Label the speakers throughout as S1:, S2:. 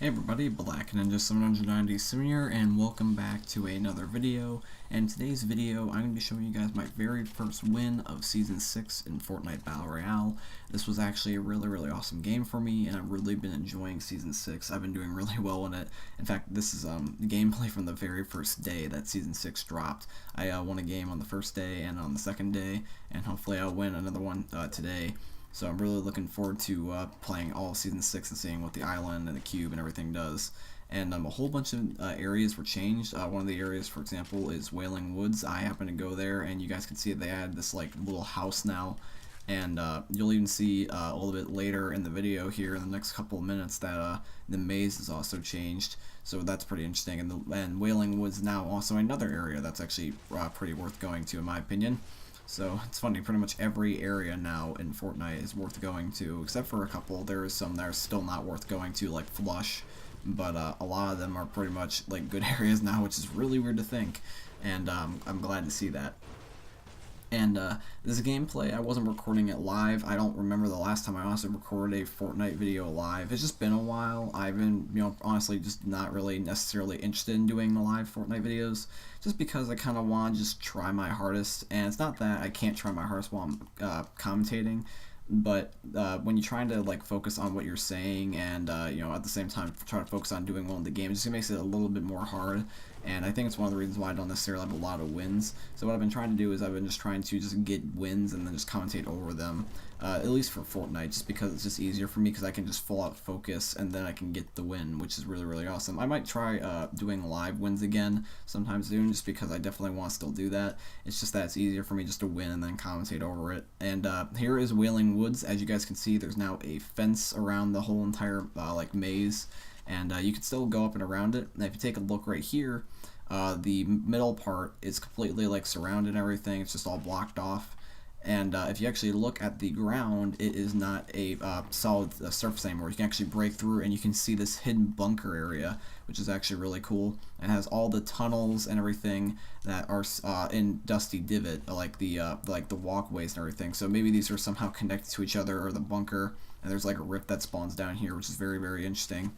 S1: Hey everybody, Black Ninja 797 here, and welcome back to another video. And today's video, I'm going to be showing you guys my very first win of Season 6 in Fortnite Battle Royale. This was actually a really awesome game for me, and I've really been enjoying Season 6. I've been doing really well in it. In fact, this is gameplay from the very first day that Season 6 dropped. I won a game on the first day and on the second day, and hopefully I'll win another one today. So I'm really looking forward to playing all of Season 6 and seeing what the island and the cube and everything does. And a whole bunch of areas were changed. One of the areas, for example, is Wailing Woods. I happen to go there, and you guys can see they add this like little house now. And you'll even see a little bit later in the video here in the next couple of minutes that the maze is also changed. So that's pretty interesting. And Wailing Woods now also another area that's actually pretty worth going to, in my opinion. So it's funny, pretty much every area now in Fortnite is worth going to, except for a couple. There is some that are still not worth going to, like Flush, but a lot of them are pretty much like good areas now, which is really weird to think, and I'm glad to see that. And this gameplay, I wasn't recording it live. I don't remember the last time I honestly recorded a Fortnite video live. It's just been a while. I've been, honestly just not really necessarily interested in doing the live Fortnite videos, just because I kind of want to just try my hardest. And it's not that I can't try my hardest while I'm commentating, but when you're trying to like focus on what you're saying and at the same time try to focus on doing well in the game, it just makes it a little bit more hard. And I think it's one of the reasons why I don't necessarily have a lot of wins. So what I've been trying to do is I've been just trying to just get wins and then just commentate over them, at least for Fortnite, just because it's just easier for me because I can just full out focus and then I can get the win, which is really awesome. I might try doing live wins again sometime soon, just because I definitely want to still do that. It's just that it's easier for me just to win and then commentate over it. And here is Wailing Woods. As you guys can see, there's now a fence around the whole entire like maze, and you can still go up and around it. And if you take a look right here, the middle part is completely like surrounded and everything. It's just all blocked off. And if you actually look at the ground, it is not a solid surface anymore. You can actually break through, and you can see this hidden bunker area, which is actually really cool. It has all the tunnels and everything that are in Dusty Divot, like the walkways and everything. So maybe these are somehow connected to each other, or the bunker. And there's like a rift that spawns down here, which is very interesting.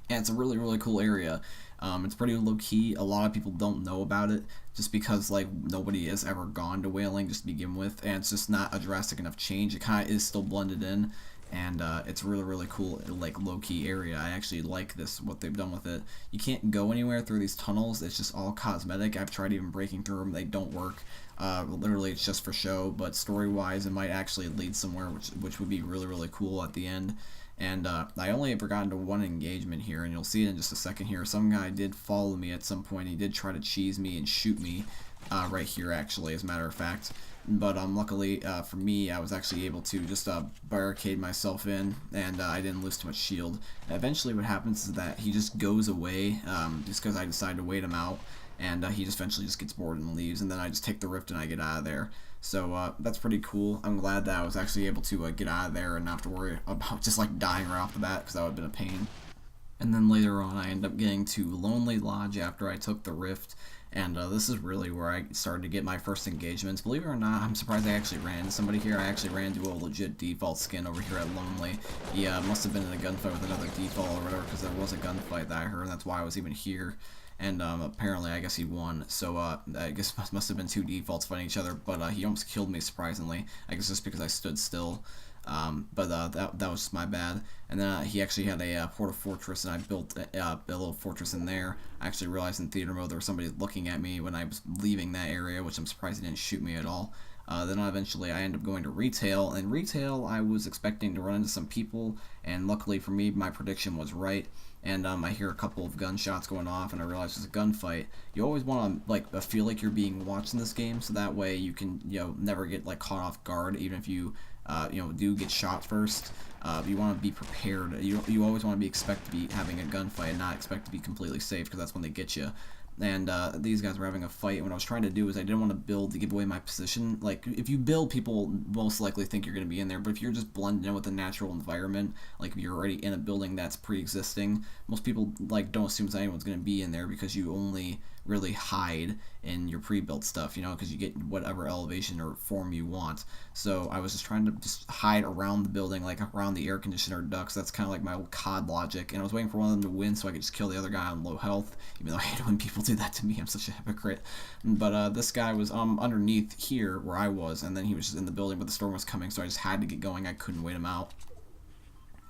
S1: And it's a really cool area. It's pretty low-key. A lot of people don't know about it just because like nobody has ever gone to Wailing just to begin with, and it's just not a drastic enough change. It kind of is still blended in, and it's really cool, like low-key area. I actually like what they've done with it. You can't go anywhere through these tunnels. It's just all cosmetic. I've tried even breaking through them. They don't work. Literally it's just for show, but story-wise it might actually lead somewhere, which would be really cool at the end. And I only ever got into one engagement here, and you'll see it in just a second here. Some guy did follow me at some point. He did try to cheese me and shoot me right here, actually, as a matter of fact. But luckily for me, I was actually able to just barricade myself in, and I didn't lose too much shield. And eventually what happens is that he just goes away just because I decided to wait him out. And he just eventually just gets bored and leaves, and then I just take the rift and I get out of there. So that's pretty cool. I'm glad that I was actually able to get out of there and not have to worry about just like dying right off the bat, because that would have been a pain. And then later on I ended up getting to Lonely Lodge after I took the rift, and this is really where I started to get my first engagements. Believe it or not, I'm surprised I actually ran into somebody here. I actually ran into a legit default skin over here at Lonely. Yeah, must have been in a gunfight with another default or whatever, because there was a gunfight that I heard, and that's why I was even here. And apparently, I guess he won. So I guess must have been two defaults fighting each other. But he almost killed me, surprisingly. I guess just because I stood still. But that was just my bad. And then he actually had a portal fortress, and I built a little fortress in there. I actually realized in theater mode there was somebody looking at me when I was leaving that area, which I'm surprised he didn't shoot me at all. Then eventually I ended up going to retail. And retail, I was expecting to run into some people, and luckily for me, my prediction was right. And I hear a couple of gunshots going off, and I realize it's a gunfight. You always want to like feel like you're being watched in this game, so that way you can never get like caught off guard, even if you do get shot first. You want to be prepared. You always want to expect to be having a gunfight and not expect to be completely safe, because that's when they get you. And these guys were having a fight, and what I was trying to do is I didn't want to build to give away my position. Like, if you build, people most likely think you're going to be in there, but if you're just blending in with the natural environment, like if you're already in a building that's pre-existing, most people like don't assume that anyone's going to be in there, because you only really hide in your pre-built stuff, you know, because you get whatever elevation or form you want. So I was just trying to just hide around the building, like around the air conditioner ducts. That's kind of like my old COD logic. And I was waiting for one of them to win so I could just kill the other guy on low health, even though I hate when people do that to me. I'm such a hypocrite. But this guy was underneath here where I was, and then he was just in the building, but the storm was coming, so I just had to get going. I couldn't wait him out.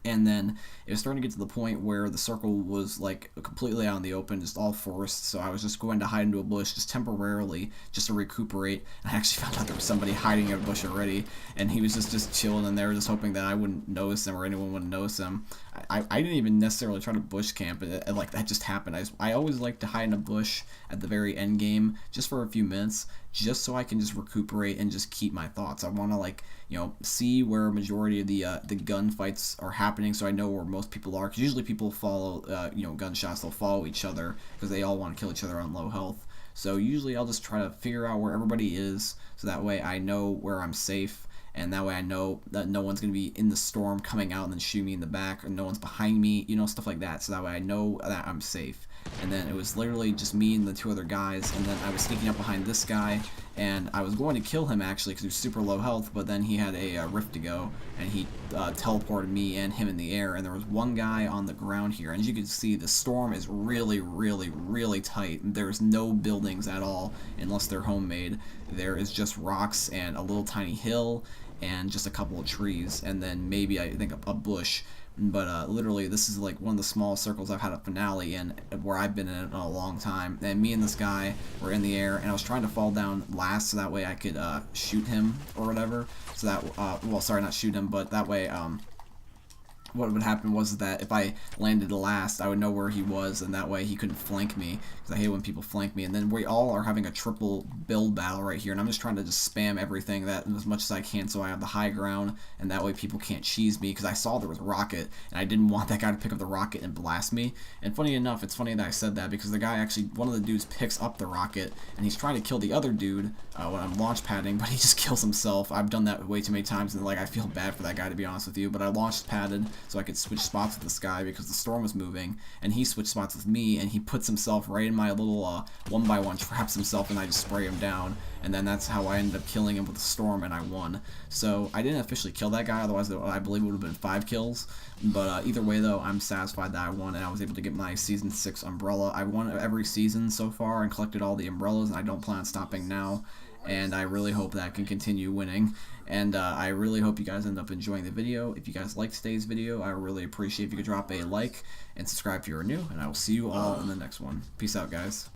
S1: And then it was starting to get to the point where the circle was like completely out in the open, just all forest. So I was just going to hide into a bush just temporarily, just to recuperate. And I actually found out there was somebody hiding in a bush already, and he was just chilling in there, just hoping that I wouldn't notice him or anyone wouldn't notice him. I didn't even necessarily try to bush camp, and like that just happened. I always like to hide in a bush at the very end game, just for a few minutes, just so I can just recuperate and just keep my thoughts. I want to, like, you know, see where a majority of the gunfights are happening, so I know where most people are. Because usually people follow, you know, gunshots. They'll follow each other because they all want to kill each other on low health. So usually I'll just try to figure out where everybody is, so that way I know where I'm safe. And that way I know that no one's going to be in the storm coming out and then shoot me in the back, or no one's behind me, you know, stuff like that. So that way I know that I'm safe. And then it was literally just me and the two other guys, and then I was sneaking up behind this guy, and I was going to kill him actually because he was super low health, but then he had a rift to go, and he teleported me and him in the air, and there was one guy on the ground here. And as you can see, the storm is really, really, really tight. There's no buildings at all unless they're homemade. There is just rocks and a little tiny hill and just a couple of trees, and then maybe I think a bush. But literally, this is like one of the smallest circles I've had a finale in, where I've been in a long time. And me and this guy were in the air, and I was trying to fall down last so that way I could shoot him or whatever. So that, well, sorry, not shoot him, but that way, what would happen was that if I landed last, I would know where he was, and that way he couldn't flank me, because I hate when people flank me. And then we all are having a triple build battle right here, and I'm just trying to just spam everything that as much as I can so I have the high ground, and that way people can't cheese me, because I saw there was a rocket, and I didn't want that guy to pick up the rocket and blast me. And funny enough, it's funny that I said that, because the guy actually, one of the dudes picks up the rocket, and he's trying to kill the other dude when I'm launch padding, but he just kills himself. I've done that way too many times, and like I feel bad for that guy, to be honest with you, but I launch padded so I could switch spots with this guy because the storm was moving, and he switched spots with me, and he puts himself right in my little 1x1, traps himself, and I just spray him down, and then that's how I ended up killing him with the storm, and I won. So I didn't officially kill that guy, otherwise I believe it would have been 5 kills, but either way though, I'm satisfied that I won, and I was able to get my Season 6 umbrella. I won every season so far and collected all the umbrellas, and I don't plan on stopping now. And I really hope that I can continue winning, and I really hope you guys end up enjoying the video. If you guys liked today's video, I really appreciate if you could drop a like and subscribe if you're new, and I will see you all in the next one. Peace out, guys.